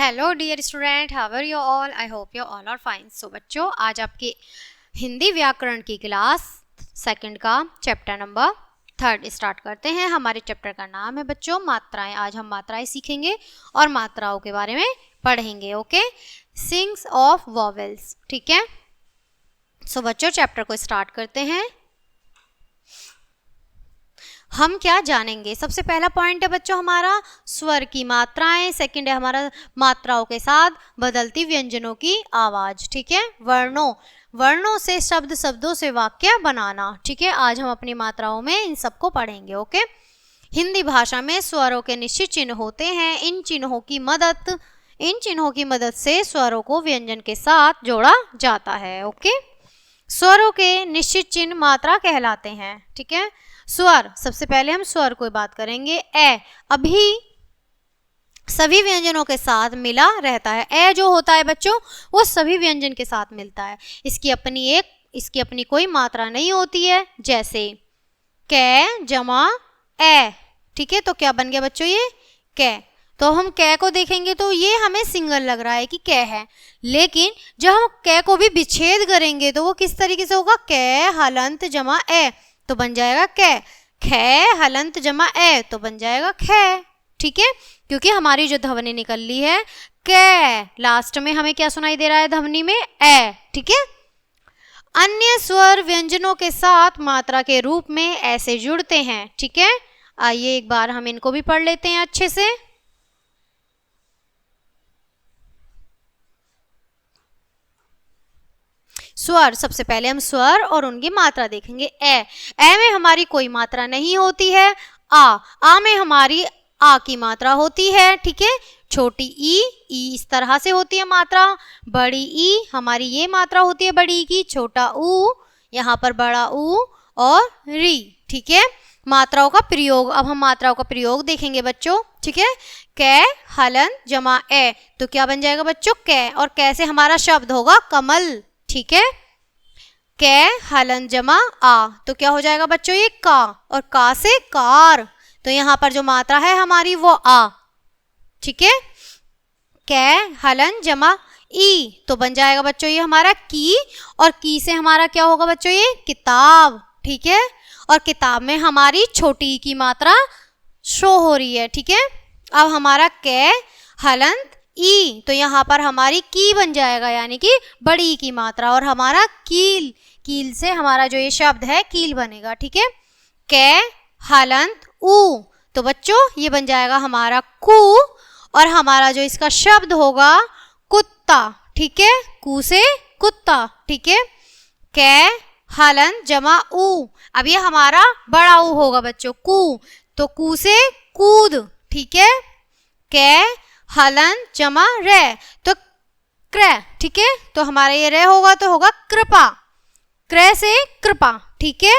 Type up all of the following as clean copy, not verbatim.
Hello dear student, how are you all? I hope you all are fine. So बच्चों, आज आपके हिंदी व्याकरण की क्लास सेकंड का चैप्टर नंबर 3 स्टार्ट करते हैं। हमारे चैप्टर का नाम है बच्चों मात्राएं। आज हम मात्राएं सीखेंगे और मात्राओं के बारे में पढ़ेंगे। Okay, sings of vowels. ठीक है, सो बच्चों चैप्टर को स्टार्ट करते हैं। हम क्या जानेंगे? सबसे पहला पॉइंट है बच्चों हमारा स्वर की मात्राएं। सेकंड है हमारा मात्राओं के साथ बदलती व्यंजनों की आवाज। ठीक है, वर्णों से शब्द, शब्दों से वाक्य बनाना। ठीक है, आज हम अपनी मात्राओं में इन सबको पढ़ेंगे। ओके, हिंदी भाषा में स्वरों के निश्चित चिन्ह होते हैं। इन चिन्हों की मदद से स्वरों को व्यंजन के साथ जोड़ा जाता है। ओके, स्वरों के निश्चित चिन्ह मात्रा कहलाते हैं। ठीक है, स्वर, सबसे पहले हम स्वर को बात करेंगे। ए अभी सभी व्यंजनों के साथ मिला रहता है। ए जो होता है बच्चों वो सभी व्यंजन के साथ मिलता है। इसकी अपनी कोई मात्रा नहीं होती है। जैसे कै जमा ए। ठीक है, तो क्या बन गया बच्चों ये कै। तो हम कै को देखेंगे तो ये हमें सिंगल लग रहा है कि कै है, लेकिन जब हम कै को भी विच्छेद करेंगे तो वो किस तरीके से होगा? कै हलंत जमा ए तो बन जाएगा कै। खे हलंत जमा ए तो बन जाएगा खे। ठीक है, क्योंकि हमारी जो ध्वनि निकल ली है कै, लास्ट में हमें क्या सुनाई दे रहा है ध्वनि में? ए। ठीक है, अन्य स्वर व्यंजनों के साथ मात्रा के रूप में ऐसे जुड़ते हैं। ठीक है, आइए एक बार हम इनको भी पढ़ लेते हैं अच्छे से। स्वर, सबसे पहले हम स्वर और उनकी मात्रा देखेंगे। ए में हमारी कोई मात्रा नहीं होती है। आ में हमारी आ की मात्रा होती है। ठीक है, छोटी ई इस तरह से होती है मात्रा। बड़ी ई हमारी ये मात्रा होती है बड़ी ई की। छोटा ऊ, यहाँ पर बड़ा ऊ और री। ठीक है, मात्राओं का प्रयोग, अब हम मात्राओं का प्रयोग देखेंगे बच्चों। ठीक है, कै हलन जमा ए तो क्या बन जाएगा बच्चों? कै। और कै से हमारा शब्द होगा कमल। ठीक है, कै हलन जमा आ तो क्या हो जाएगा बच्चों? ये का। और का से कार, तो यहाँ पर जो मात्रा है हमारी वो आ। ठीक है, कै हलन जमा ई तो बन जाएगा बच्चों ये हमारा की। और की से हमारा क्या होगा बच्चों? ये किताब। ठीक है, और किताब में हमारी छोटी की मात्रा शो हो रही है। ठीक है, अब हमारा कै हलंत ई तो यहाँ पर हमारी की बन जाएगा, यानी कि बड़ी की मात्रा। और हमारा कील से हमारा जो ये शब्द है कील बनेगा। ठीक है, कै हलंत ऊ तो बच्चों ये बन जाएगा हमारा कू। और हमारा जो इसका शब्द होगा कुत्ता। ठीक है, कू से कुत्ता। ठीक है, कै हलन जमा ऊ, अब ये हमारा बड़ा ऊ होगा बच्चों कू, तो कू से कूद। ठीक है, कै हलन जमा रे तो क्र। ठीक है, तो हमारा ये रे होगा तो होगा कृपा। क्र से कृपा। ठीक है,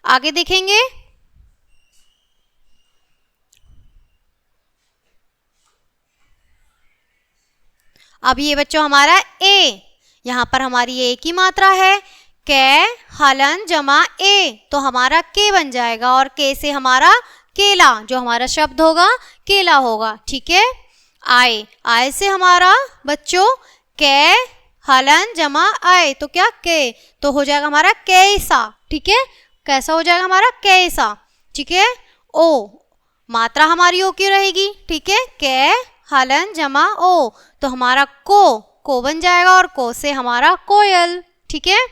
आगे देखेंगे। अब ये बच्चों हमारा ए, यहाँ पर हमारी ए की मात्रा है। कै हलन जमा ए तो हमारा के बन जाएगा। और के से हमारा केला, जो हमारा शब्द होगा केला होगा। ठीक है, आय से हमारा बच्चों कै हलन जमा आय तो क्या के तो हो जाएगा हमारा कैसा। ठीक है, कैसा हो जाएगा हमारा? कैसा। ठीक है, ओ मात्रा हमारी ओ की रहेगी। ठीक है, कै हलन जमा ओ तो हमारा को बन जाएगा। और को से हमारा कोयल। ठीक है,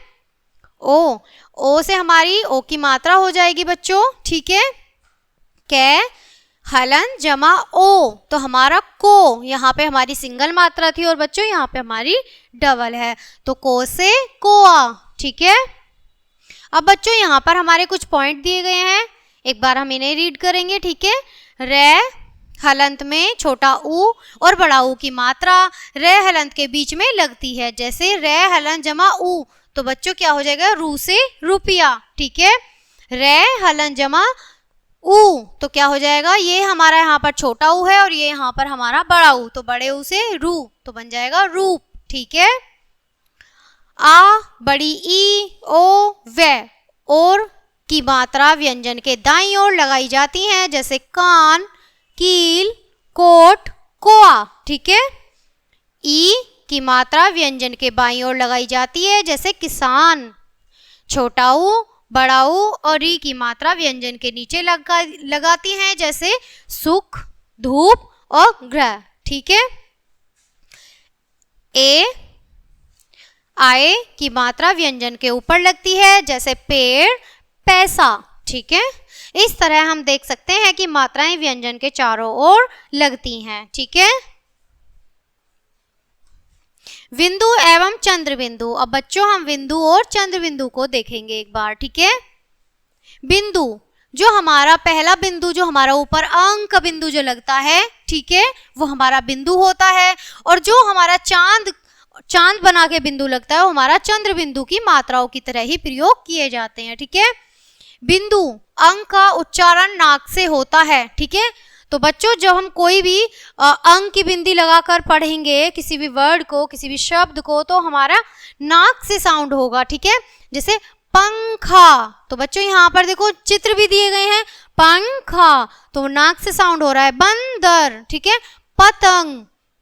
ओ से हमारी ओ की मात्रा हो जाएगी बच्चों। ठीक है, कै हलन जमा ओ तो हमारा को, यहाँ पे हमारी सिंगल मात्रा थी और बच्चों यहाँ पे हमारी डबल है, तो को से कोआ। ठीक है, अब बच्चों यहाँ पर हमारे कुछ पॉइंट दिए गए हैं, एक बार हम इन्हें रीड करेंगे। ठीक है, रे हलंत में छोटा ऊ और बड़ा ऊ की मात्रा रे हलंत के बीच में लगती है। जैसे रे हलन जमा ऊ तो बच्चों क्या हो जाएगा? रू से रुपया। ठीक है, रे हलन जमा ऊ तो क्या हो जाएगा? ये हमारा यहाँ पर छोटा ऊ है और ये यहाँ पर हमारा बड़ा ऊ, तो बड़े ऊ से रू तो बन जाएगा रूप। ठीक है, आ बड़ी ई ओ वे और की मात्रा व्यंजन के दाईं ओर लगाई जाती हैं, जैसे कान, कील, कोट, कोआ। ठीक है, ई की मात्रा व्यंजन के बाईं ओर लगाई जाती है, जैसे किसान। छोटा ऊ, बड़ा ऊ और ई की मात्रा व्यंजन के नीचे लगाती हैं, जैसे सुख, धूप और ग्रह। ठीक है। ए आए की मात्रा व्यंजन के ऊपर लगती है, जैसे पेड़, पैसा। ठीक है। इस तरह हम देख सकते हैं कि मात्राएं व्यंजन के चारों ओर लगती हैं। ठीक है। बिंदु एवं चंद्र बिंदु। अब बच्चों हम बिंदु और चंद्र बिंदु को देखेंगे एक बार। ठीक है। बिंदु, जो हमारा पहला बिंदु, जो हमारा ऊपर अंक बिंदु जो लगता है, ठीक है, वो हमारा बिंदु होता है। और जो हमारा चांद बना के बिंदु लगता है वो हमारा चंद्र बिंदु की मात्राओं की तरह ही प्रयोग किए जाते हैं। ठीक है। बिंदु अंक का उच्चारण नाक से होता है। ठीक है। तो बच्चों जब हम कोई भी अंक की बिंदी लगाकर पढ़ेंगे किसी भी वर्ड को, किसी भी शब्द को, तो हमारा नाक से साउंड होगा। ठीक है। जैसे पंखा, तो बच्चों यहाँ पर देखो चित्र भी दिए गए हैं, पंखा तो नाक से साउंड हो रहा है। बंदर, ठीक है, पतंग,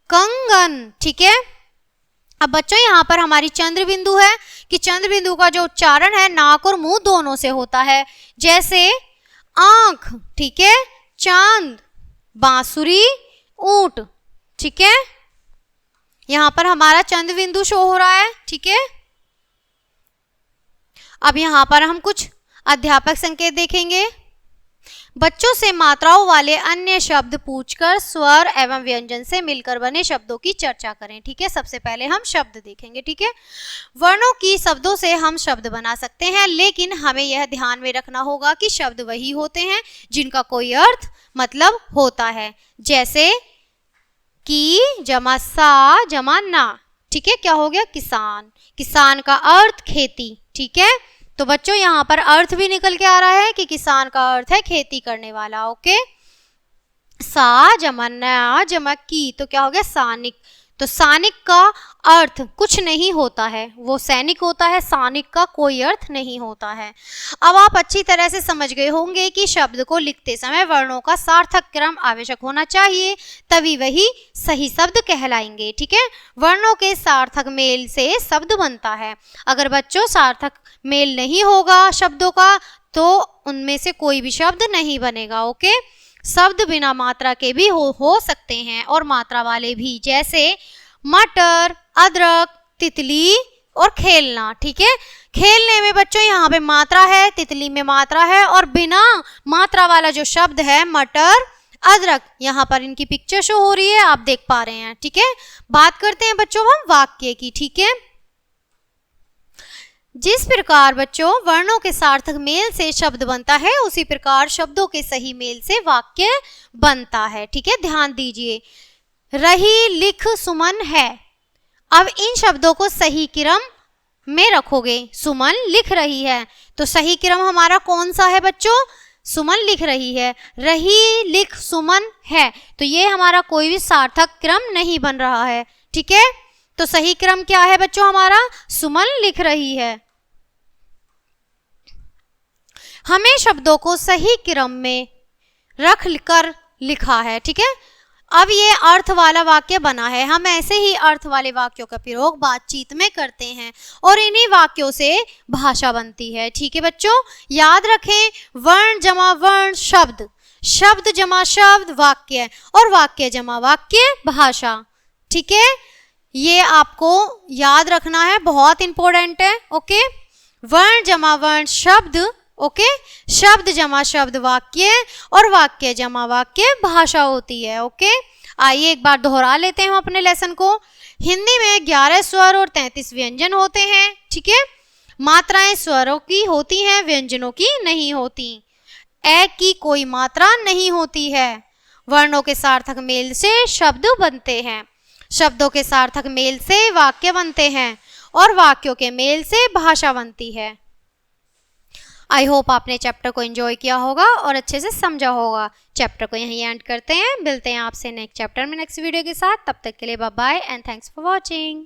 कंगन। ठीक है। अब बच्चों यहाँ पर हमारी चंद्र बिंदु है कि चंद्र बिंदु का जो उच्चारण है नाक और मुंह दोनों से होता है, जैसे आंख, ठीक है, चांद, बांसुरी, ऊंट। ठीक है। यहाँ पर हमारा चंद्र बिंदु शो हो रहा है। ठीक है। अब यहाँ पर हम कुछ अध्यापक संकेत देखेंगे। बच्चों से मात्राओं वाले अन्य शब्द पूछकर स्वर एवं व्यंजन से मिलकर बने शब्दों की चर्चा करें। ठीक है। सबसे पहले हम शब्द देखेंगे। ठीक है। वर्णों की शब्दों से हम शब्द बना सकते हैं, लेकिन हमें यह ध्यान में रखना होगा कि शब्द वही होते हैं जिनका कोई अर्थ मतलब होता है, जैसे की जमा सा जमा ना। ठीक है। क्या हो गया? किसान। किसान का अर्थ खेती। ठीक है। तो बच्चों यहाँ पर अर्थ भी निकल के आ रहा है कि किसान का अर्थ है खेती करने वाला। ओके। सा जमा ना जमा की, तो क्या हो गया? सैनिक। तो सैनिक का अर्थ कुछ नहीं होता है, वो सैनिक होता है, सैनिक का कोई अर्थ नहीं होता है। अब आप अच्छी तरह से समझ गए होंगे कि शब्द को लिखते समय वर्णों का सार्थक क्रम आवश्यक होना चाहिए, तभी वही सही शब्द कहलाएंगे। ठीक है। वर्णों के सार्थक मेल से शब्द बनता है। अगर बच्चों सार्थक मेल नहीं होगा शब्दों का तो उनमें से कोई भी शब्द नहीं बनेगा। ओके। शब्द बिना मात्रा के भी हो सकते हैं और मात्रा वाले भी, जैसे मटर, अदरक, तितली और खेलना। ठीक है। खेलने में बच्चों यहाँ पे मात्रा है, तितली में मात्रा है, और बिना मात्रा वाला जो शब्द है मटर, अदरक, यहाँ पर इनकी पिक्चर शो हो रही है, आप देख पा रहे हैं। ठीक है। बात करते हैं बच्चों हम वाक्य की। ठीक है। जिस प्रकार बच्चों वर्णों के सार्थक मेल से शब्द बनता है, उसी प्रकार शब्दों के सही मेल से वाक्य बनता है। ठीक है। ध्यान दीजिए। रही, लिख, सुमन है। अब इन शब्दों को सही क्रम में रखोगे। सुमन लिख रही है, तो सही क्रम हमारा कौन सा है बच्चों? सुमन लिख रही है। रही, लिख, सुमन है, तो ये हमारा कोई भी सार्थक क्रम नहीं बन रहा है। ठीक है। तो सही क्रम क्या है बच्चों हमारा? सुमन लिख रही है। हमें शब्दों को सही क्रम में रख कर लिखा है। ठीक है। अब ये अर्थ वाला वाक्य बना है। हम ऐसे ही अर्थ वाले वाक्यों का प्रयोग बातचीत में करते हैं और इन्हीं वाक्यों से भाषा बनती है। ठीक है बच्चों, याद रखें, वर्ण जमा वर्ण शब्द, शब्द जमा शब्द वाक्य, और वाक्य जमा वाक्य भाषा। ठीक है। ये आपको याद रखना है, बहुत इंपॉर्टेंट है। ओके। वर्ण जमा वर्ण शब्द, ओके, शब्द जमा शब्द वाक्य, और वाक्य जमा वाक्य भाषा होती है। ओके। आइए एक बार दोहरा लेते हैं हम अपने लेसन को। हिंदी में 11 स्वर और 33 व्यंजन होते हैं। ठीक है। मात्राएं स्वरों की होती हैं, व्यंजनों की नहीं होती। ए की कोई मात्रा नहीं होती है। वर्णों के सार्थक मेल से शब्द बनते हैं, शब्दों के सार्थक मेल से वाक्य बनते हैं, और वाक्यों के मेल से भाषा बनती है। आई होप आपने चैप्टर को एंजॉय किया होगा और अच्छे से समझा होगा। चैप्टर को यहीं एंड करते हैं, मिलते हैं आपसे नेक्स्ट चैप्टर में नेक्स्ट वीडियो के साथ। तब तक के लिए bye bye and thanks for watching.